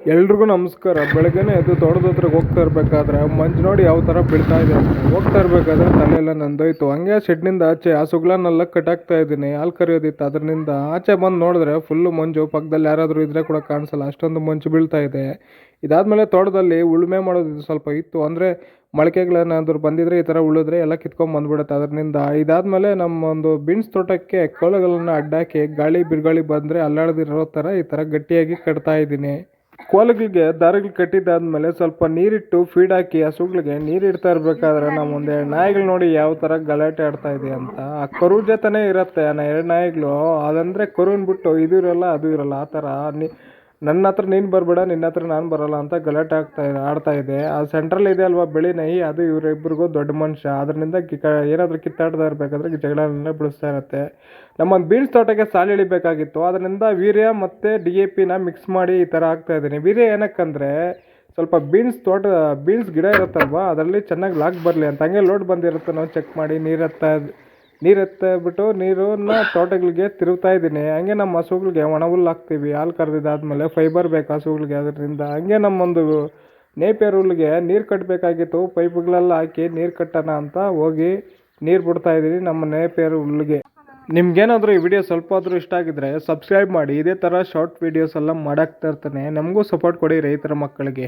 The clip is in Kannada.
ಎಲ್ರಿಗೂ ನಮಸ್ಕಾರ. ಬೆಳಗ್ಗೆನೇ ಎದ್ದು ತೋಟದ ಹತ್ರಕ್ಕೆ ಹೋಗ್ತಾ ಇರಬೇಕಾದ್ರೆ ಮಂಜು ನೋಡಿ ಯಾವ ಥರ ಬೀಳ್ತಾ ಇದೆ ಅಂತ ಹೋಗ್ತಾ ಇರಬೇಕಾದ್ರೆ ತಲೆಯೆಲ್ಲ ನಂದೋಯ್ತು. ಹಂಗೆ ಶೆಡ್ನಿಂದ ಆಚೆ ಆ ಸುಗ್ಲನ್ನೆಲ್ಲ ಕಟ್ಟಾಕ್ತಾ ಇದ್ದೀನಿ. ಹಾಲು ಕರಿಯೋದಿತ್ತು, ಅದರಿಂದ ಆಚೆ ಬಂದು ನೋಡಿದ್ರೆ ಫುಲ್ಲು ಮಂಜು. ಪಕ್ಕದಲ್ಲಿ ಯಾರಾದರೂ ಇದ್ದರೆ ಕೂಡ ಕಾಣಿಸಲ್ಲ, ಅಷ್ಟೊಂದು ಮಂಜು ಬೀಳ್ತಾ ಇದೆ. ಇದಾದಮೇಲೆ ತೋಟದಲ್ಲಿ ಉಳುಮೆ ಮಾಡೋದು ಸ್ವಲ್ಪ ಇತ್ತು. ಅಂದರೆ ಮೊಳಕೆಗಳೇನಾದರೂ ಬಂದಿದ್ರೆ ಈ ಥರ ಉಳಿದ್ರೆ ಎಲ್ಲ ಕಿತ್ಕೊಂಡು ಬಂದುಬಿಡುತ್ತೆ ಅದರಿಂದ. ಇದಾದಮೇಲೆ ನಮ್ಮ ಒಂದು ಬೀನ್ಸ್ ತೋಟಕ್ಕೆ ಕೋಲುಗಳನ್ನು ಅಡ್ಡಾಕಿ ಗಾಳಿ ಬಿರುಗಾಳಿ ಬಂದರೆ ಅಲ್ಲಾಡದಿರೋ ಥರ ಈ ಥರ ಗಟ್ಟಿಯಾಗಿ ಕಟ್ತಾ ಇದ್ದೀನಿ. ಕೋಲುಗಳಿಗೆ ದಾರಗಳು ಕಟ್ಟಿದ್ದಾದ್ಮೇಲೆ ಸ್ವಲ್ಪ ನೀರಿಟ್ಟು ಫೀಡ್ ಹಾಕಿ ಹಸುಗಳಿಗೆ ನೀರು ಇಡ್ತಾ ಇರಬೇಕಾದ್ರೆ ನಮ್ಮ ಮುಂದೆ ನಾಯಿಗಳು ನೋಡಿ ಯಾವ ಥರ ಗಲಾಟೆ ಆಡ್ತಾ ಇದೆ ಅಂತ. ಆ ಕರು ಜೊತೆನೇ ಇರುತ್ತೆ ಎರಡು ನಾಯಿಗಳು. ಅದಂದರೆ ಕರುನ್ ಬಿಟ್ಟು ಇದು ಇರೋಲ್ಲ ಅದು ಇರೋಲ್ಲ, ಆ ಥರ ನನ್ನ ಹತ್ರ ನೀನು ಬರಬೇಡ, ನಿನ್ನ ಹತ್ರ ನಾನು ಬರೋಲ್ಲ ಅಂತ ಗಲಾಟೆ ಆಡ್ತಾ ಇದೆ. ಆ ಸೆಂಟ್ರಲ್ ಇದೆ ಅಲ್ವಾ ಬಿಳಿ ನಾಯಿ, ಅದು ಇವರಿಬ್ಬರಿಗೂ ದೊಡ್ಡ ಮನುಷ್ಯ. ಅದರಿಂದ ಏನಾದರೂ ಕಿತ್ತಾಡ್ತಾ ಇರಬೇಕಾದ್ರೆ ಜಗಳನೆಲ್ಲ ಬಿಡಿಸ್ತಾ ಇರುತ್ತೆ. ನಮ್ಮ ಬೀನ್ಸ್ ತೋಟಕ್ಕೆ ಸಾಲು ಇಳಿಬೇಕಾಗಿತ್ತು, ಅದರಿಂದ ವೀರ್ಯ ಮತ್ತು DAPನ ಮಿಕ್ಸ್ ಮಾಡಿ ಈ ಥರ ಹಾಕ್ತಾಯಿದ್ದೀನಿ. ವೀರ್ಯ ಏನಕ್ಕಂದರೆ ಸ್ವಲ್ಪ ಬೀನ್ಸ್ ಗಿಡ ಇರುತ್ತಲ್ವ, ಅದರಲ್ಲಿ ಚೆನ್ನಾಗಿ ಲಾಕ್ ಬರಲಿ ಅಂತ. ಹಂಗೆ ಲೋಡ್ ಬಂದಿರುತ್ತೆ, ನಾವು ಚೆಕ್ ಮಾಡಿ ನೀರು ಎತ್ತಿಬಿಟ್ಟು ನೀರನ್ನ ತೋಟಗಳಿಗೆ ತಿರುಗ್ತಾ ಇದ್ದೀನಿ. ಹಂಗೆ ನಮ್ಮ ಹಸುಗಳಿಗೆ ಒಣ ಹುಲ್ಲು ಹಾಕ್ತೀವಿ. ಹಾಲು ಕರೆದಿದ್ದಾದ್ಮೇಲೆ ಫೈಬರ್ ಬೇಕು ಹಸುಗಳಿಗೆ, ಅದರಿಂದ ಹಂಗೆ ನಮ್ಮೊಂದು ನೇಪಿಯರ್ ಹುಲ್ಲಿಗೆ ನೀರು ಕಟ್ಟಬೇಕಾಗಿತ್ತು. ಪೈಪ್ಗಳೆಲ್ಲ ಹಾಕಿ ನೀರು ಕಟ್ಟೋಣ ಅಂತ ಹೋಗಿ ನೀರು ಬಿಡ್ತಾ ಇದ್ದೀನಿ ನಮ್ಮ ನೇಪಿಯರ್ ಹುಲ್ಲಿಗೆ. ನಿಮ್ಗೇನಾದರೂ ಈ ವಿಡಿಯೋ ಸ್ವಲ್ಪ ಆದರೂ ಇಷ್ಟ ಆಗಿದ್ರೆ ಸಬ್ಸ್ಕ್ರೈಬ್ ಮಾಡಿ. ಇದೇ ಥರ ಶಾರ್ಟ್ ವೀಡಿಯೋಸ್ ಎಲ್ಲ ಮಾಡಾಕ್ತಾ ಇರ್ತಾನೆ. ನಮಗೂ ಸಪೋರ್ಟ್ ಕೊಡಿ ರೈತರ ಮಕ್ಕಳಿಗೆ.